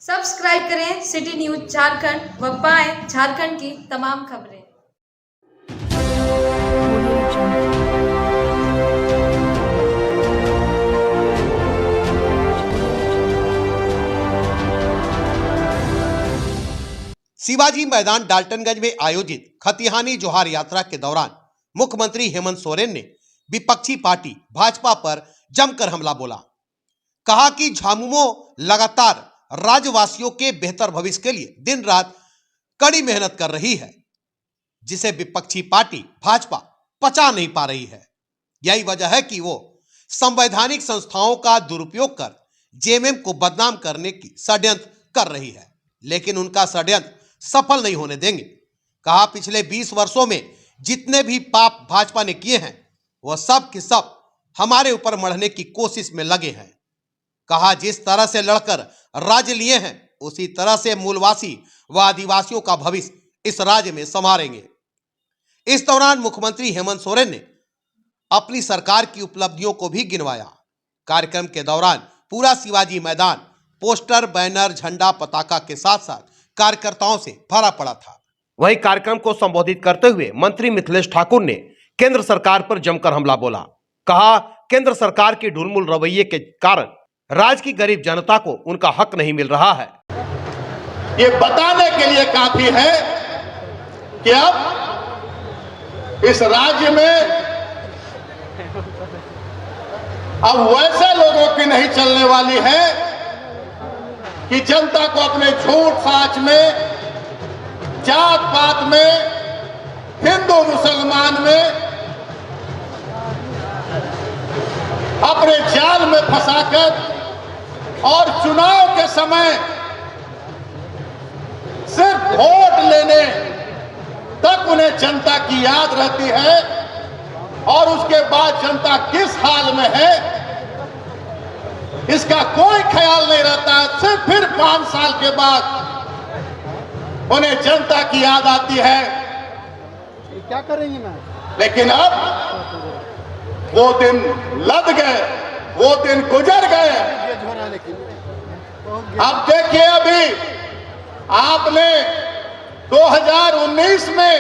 Subscribe करें city news Jharkhand व पाएं झारखंड की तमाम खबरें। शिवाजी मैदान डाल्टनगंज में आयोजित खतिहानी जोहार यात्रा के दौरान मुख्यमंत्री हेमंत सोरेन ने विपक्षी पार्टी भाजपा पर जमकर हमला बोला। कहा कि झामुमो लगातार राज्यवासियों के बेहतर भविष्य के लिए दिन रात कड़ी मेहनत कर रही है, जिसे विपक्षी पार्टी भाजपा पचा नहीं पा रही है। यही वजह है कि वो संवैधानिक संस्थाओं का दुरुपयोग कर जेएमएम को बदनाम करने की षड्यंत्र कर रही है, लेकिन उनका षड्यंत्र सफल नहीं होने देंगे। कहा पिछले 20 वर्षों में जितने भी पाप भाजपा ने किए हैं वह सब के सब हमारे ऊपर मढ़ने की कोशिश में लगे हैं। कहा जिस तरह से लड़कर राज्य लिए हैं उसी तरह से मूलवासी व आदिवासियों का भविष्य इस राज्य में संवारेंगे। इस दौरान मुख्यमंत्री हेमंत सोरेन ने अपनी सरकार की उपलब्धियों को भी गिनवाया। कार्यक्रम के दौरान पूरा शिवाजी मैदान पोस्टर, बैनर, झंडा, पताका के साथ साथ कार्यकर्ताओं से भरा पड़ा था। वहीं कार्यक्रम को संबोधित करते हुए मंत्री मिथिलेश ठाकुर ने केंद्र सरकार पर जमकर हमला बोला। कहा केंद्र सरकार के ढुलमुल रवैये के कारण राज्य की गरीब जनता को उनका हक नहीं मिल रहा है। ये बताने के लिए काफी है कि अब इस राज्य में अब वैसे लोगों की नहीं चलने वाली है कि जनता को अपने झूठ साच में, जात पात में, हिंदू मुसलमान में अपने जाल में फंसाकर और चुनाव के समय सिर्फ वोट लेने तक उन्हें जनता की याद रहती है और उसके बाद जनता किस हाल में है इसका कोई ख्याल नहीं रहता। सिर्फ फिर 5 साल के बाद उन्हें जनता की याद आती है। क्या करेंगे ना? लेकिन अब वो दिन लद गए, वो दिन गुजर गए। अब देखिए, अभी आपने 2019 में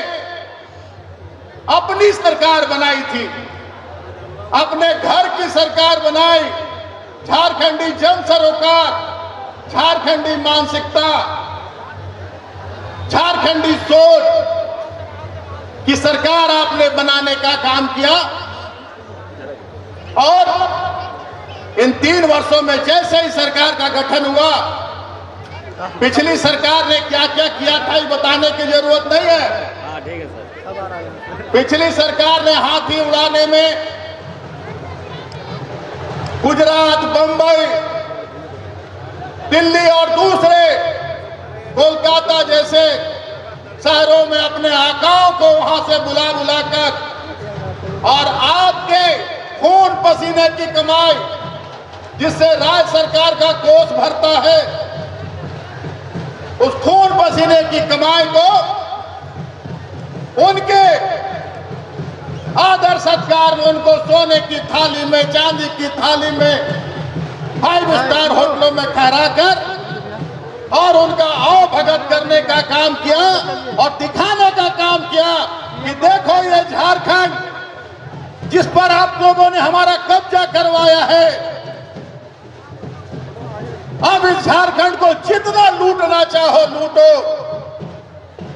अपनी सरकार बनाई थी, अपने घर की सरकार बनाई, झारखंडी जन सरोकार, झारखंडी मानसिकता, झारखंडी सोच की सरकार आपने बनाने का काम किया। और इन 3 वर्षों में जैसे ही सरकार का गठन हुआ, पिछली सरकार ने क्या क्या किया था ये बताने की जरूरत नहीं है। ठीक है सर। पिछली सरकार ने हाथी उड़ाने में गुजरात, बंबई, दिल्ली और दूसरे कोलकाता जैसे शहरों में अपने आकाओं को वहां से बुला बुलाकर और आपके खून पसीने की कमाई जिससे राज्य सरकार का कोष भरता है, उस खून पसीने की कमाई को उनके आदर सत्कार में, उनको सोने की थाली में, चांदी की थाली में, 5 स्टार होटलों में ठहराकर और उनका आओ भगत करने का काम किया और दिखाने का काम किया कि देखो ये झारखंड जिस पर आप लोगों ने हमारा कब्जा करवाया है, अब इस झारखंड को जितना लूटना चाहो लूटो।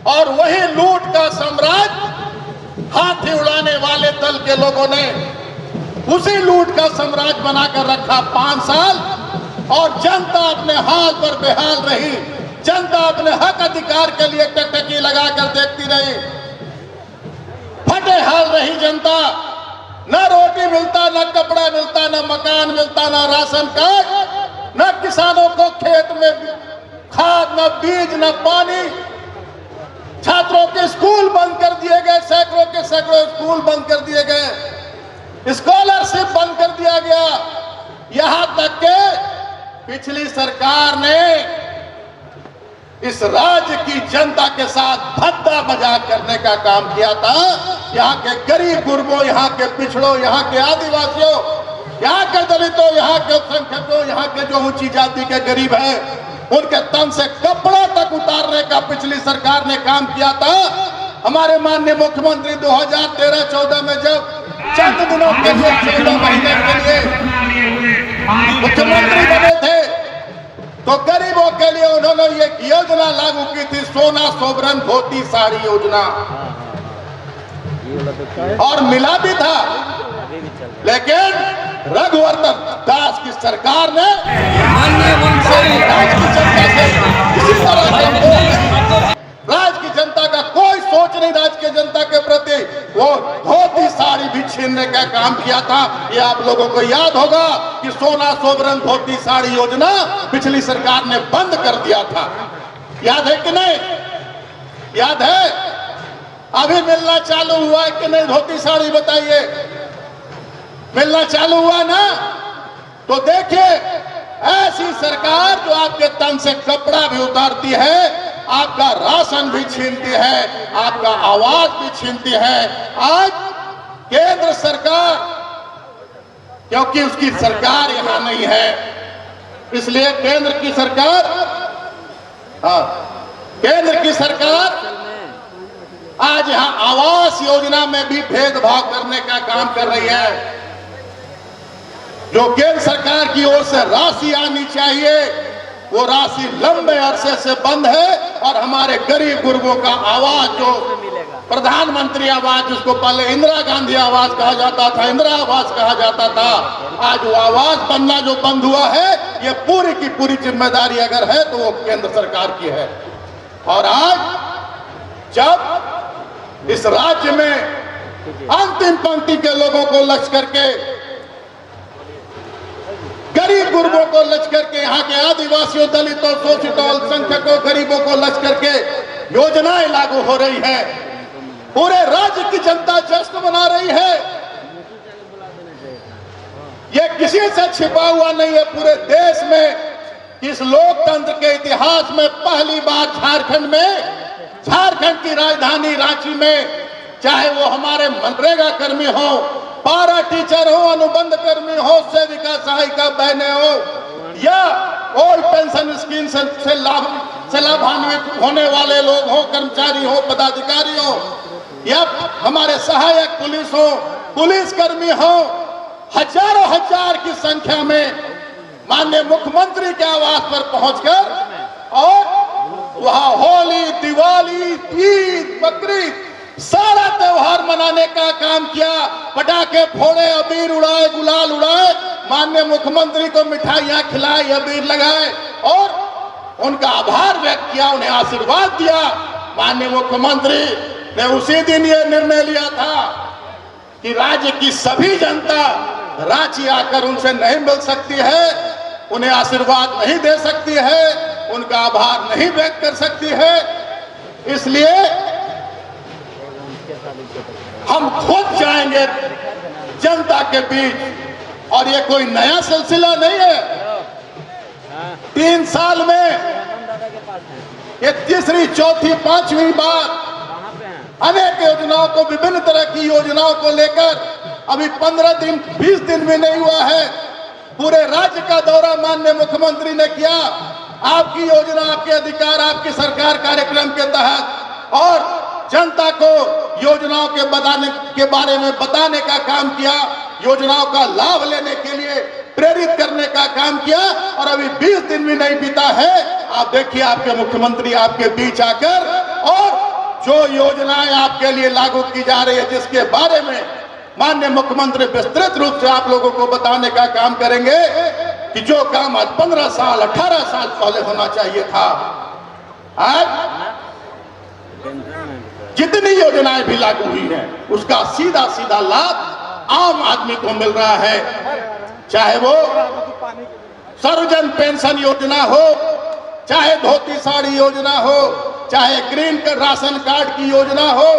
और वही लूट का साम्राज्य हाथी उड़ाने वाले दल के लोगों ने उसी लूट का साम्राज्य बनाकर रखा 5 साल और जनता अपने हाल पर बेहाल रही। जनता अपने हक अधिकार के लिए टकटकी लगाकर देखती रही, फटे हाल रही जनता। न रोटी मिलता, न कपड़ा मिलता, न मकान मिलता, न राशन कार्ड, न किसानों को खेत में खाद, न बीज, न पानी। छात्रों के स्कूल बंद कर दिए गए, सैकड़ों के सैकड़ों स्कूल बंद कर दिए गए, स्कॉलरशिप बंद कर दिया गया। यहां तक के पिछली सरकार ने इस राज्य की जनता के साथ भद्दा मजाक करने का काम किया था। यहाँ के गरीब गुरबों, यहाँ के पिछड़ों, यहाँ के आदिवासियों, यहाँ के दलितों, यहाँ के अल्पसंख्यकों, यहाँ के जो ऊंची जाति के गरीब हैं, उनके तन से कपड़ा तक उतारने का पिछली सरकार ने काम किया था। हमारे माननीय मुख्यमंत्री 2013-14 में जब चंद दिनों के लिए 14 महीने के लिए मुख्यमंत्री बने थे तो गरीबों के लिए उन्होंने एक योजना लागू की थी, सोना सोवरन धोती साड़ी योजना, और मिला भी था। लेकिन रघुवर दास की सरकार ने राज्य की जनता का कोई सोच नहीं, राज्य की जनता के प्रति वो धोती साड़ी भी छीनने का काम किया था। ये आप लोगों को याद होगा कि सोना सोवरन धोती साड़ी योजना पिछली सरकार ने बंद कर दिया था। याद है कि नहीं? याद है? अभी मिलना चालू हुआ है कि नहीं धोती साड़ी, बताइए? मिलना चालू हुआ ना? तो देखिए, ऐसी सरकार जो आपके तन से कपड़ा भी उतारती है, आपका राशन भी छीनती है, आपका आवाज भी छीनती है। आज केंद्र सरकार, क्योंकि उसकी सरकार यहां नहीं है, इसलिए केंद्र की सरकार, केंद्र की सरकार आज यहां आवास योजना में भी भेदभाव करने का काम कर रही है। जो केंद्र सरकार की ओर से राशि आनी चाहिए, वो राशि लंबे अरसे से बंद है, और हमारे गरीब गुरबों का आवाज, जो प्रधानमंत्री आवाज, जिसको पहले इंदिरा गांधी आवाज कहा जाता था, इंदिरा आवाज कहा जाता था, आज वो आवाज बनना जो बंद हुआ है, ये पूरी की पूरी जिम्मेदारी अगर है तो वो केंद्र सरकार की है। और आज जब इस राज्य में अंतिम पंक्ति के लोगों को लक्ष्य करके, गरीब गुरबों को लक्ष्य करके, यहाँ के आदिवासियों, दलितों, शोषितों, अल्पसंख्यकों, गरीबों को लक्ष्य करके योजनाएं लागू हो रही है, पूरे राज्य की जनता जश्न मना रही है। ये किसी से छिपा हुआ नहीं है। पूरे देश में इस लोकतंत्र के इतिहास में पहली बार झारखंड में, झारखंड की राजधानी रांची में, चाहे वो हमारे मनरेगा कर्मी हो, पारा टीचर हो, अनुबंध कर्मी हो, सेविका सहायिका बहनें हो, या ओल्ड पेंशन स्कीम से लाभान्वित होने वाले लोग हो, कर्मचारी हो, पदाधिकारी हो, या हमारे सहायक पुलिस हो, पुलिस कर्मी हो, हजारों हजार की संख्या में माननीय मुख्यमंत्री के आवास पर पहुंचकर और वहां होली, दिवाली, ईद, बकरीद, सारा त्योहार मनाने का काम किया। पटाखे फोड़े, अबीर उड़ाए, गुलाल उड़ाए, माननीय मुख्यमंत्री को मिठाइयां खिलाई, अबीर लगाए और उनका आभार व्यक्त किया, उन्हें आशीर्वाद दिया। माननीय मुख्यमंत्री ने उसी दिन ये निर्णय लिया था कि राज्य की सभी जनता रांची आकर उनसे नहीं मिल सकती है, उन्हें आशीर्वाद नहीं दे सकती है, उनका आभार नहीं व्यक्त कर सकती है। इसलिए हम खुद जाएंगे जनता के बीच, और ये कोई नया सिलसिला नहीं है। 3 साल में ये तीसरी, चौथी, 5वीं बार अनेक योजनाओं को, विभिन्न तरह की योजनाओं को लेकर अभी 15 दिन, 20 दिन भी नहीं हुआ है, पूरे राज्य का दौरा माननीय मुख्यमंत्री ने किया। आपकी योजना, आपके अधिकार, आपकी सरकार कार्यक्रम के तहत, और जनता को योजनाओं के बारे में बताने का काम किया, योजनाओं का लाभ लेने के लिए प्रेरित करने का काम किया। और अभी 20 दिन भी नहीं बीता है, आप देखिए आपके मुख्यमंत्री आपके बीच आकर, और जो योजनाएं आपके लिए लागू की जा रही है, जिसके बारे में माननीय मुख्यमंत्री विस्तृत रूप से आप लोगों को बताने का काम करेंगे कि जो काम आज 15 साल, 18 साल पहले होना चाहिए था, आज जितनी योजनाएं भी लागू हुई हैं, उसका सीधा सीधा लाभ आम आदमी को मिल रहा है। चाहे वो सर्वजन पेंशन योजना हो, चाहे धोती साड़ी योजना हो, चाहे ग्रीन राशन कार्ड की योजना हो,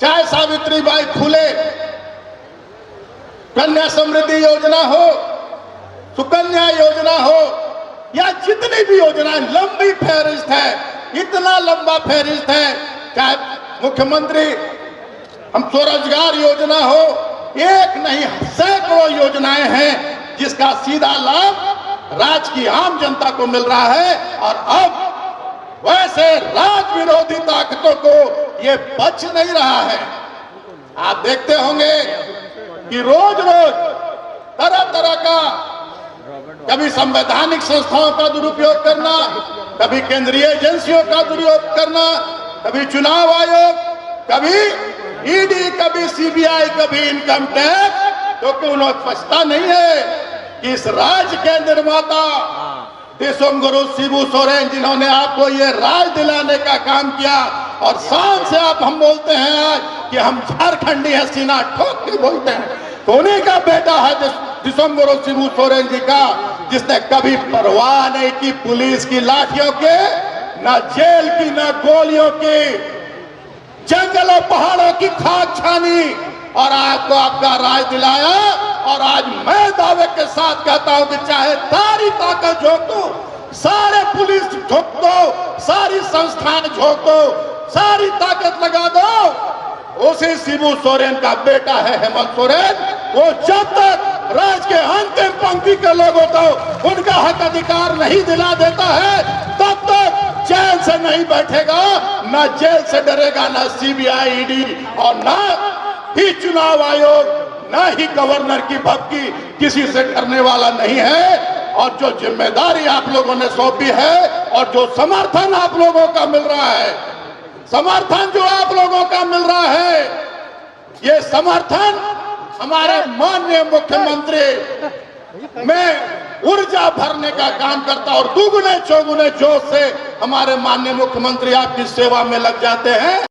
चाहे सावित्रीबाई फुले कन्या समृद्धि योजना हो, सुकन्या योजना हो, या जितनी भी योजनाएं, लंबी फहरिस्त है, इतना लंबा फहरिस्त है। चाहे मुख्यमंत्री हम स्वरोजगार योजना हो, एक नहीं सैकड़ों योजनाएं हैं जिसका सीधा लाभ राज की आम जनता को मिल रहा है। और अब वैसे राज विरोधी ताकतों को ये बच नहीं रहा है। आप देखते होंगे कि रोज रोज तरह तरह का, कभी संवैधानिक संस्थाओं का दुरुपयोग करना, कभी केंद्रीय एजेंसियों का दुरुपयोग करना, कभी चुनाव आयोग, कभी ईडी, कभी सीबीआई, कभी इनकम टैक्स, क्योंकि उन्हें पछता नहीं है कि इस राज्य के निर्माता दिसोंगुरु शिबू सोरेन, जिन्होंने आपको ये राज दिलाने का काम किया, और शान से आप हम बोलते हैं आज कि हम झारखंडी हैं, सीना ठोक के बोलते हैं, तो उन्हीं का बेटा है दिसोंगुरु शिबू सोरेन जी का, जिसने कभी परवाह नहीं की पुलिस की लाठियों के, न जेल की, न गोलियों की, जंगलों पहाड़ों की खाक छानी और आपको आपका राज दिलाया। और आज मैं दावे के साथ कहता हूं कि चाहे सारी ताकत झोंक दो, सारे पुलिस झोंक दो, सारी संस्थान झोंक दो, सारी ताकत लगा दो, उसी शिबू सोरेन का बेटा है हेमंत सोरेन, वो जब तक राज के अंतिम पंक्ति के लोगों को उनका हक अधिकार नहीं दिला देता है, तब तक चैन से नहीं बैठेगा, न जेल से डरेगा, न सीबीआई, ईडी, और न ही चुनाव आयोग, न ही गवर्नर की भक्ति, किसी से करने वाला नहीं है। और जो जिम्मेदारी आप लोगों ने सौंपी है और जो समर्थन आप लोगों का मिल रहा है, समर्थन जो आप लोगों का मिल रहा है, ये समर्थन हमारे माननीय मुख्यमंत्री में ऊर्जा भरने का काम करता, और दुगुने चौगुने जोश से हमारे माननीय मुख्यमंत्री आपकी सेवा में लग जाते हैं।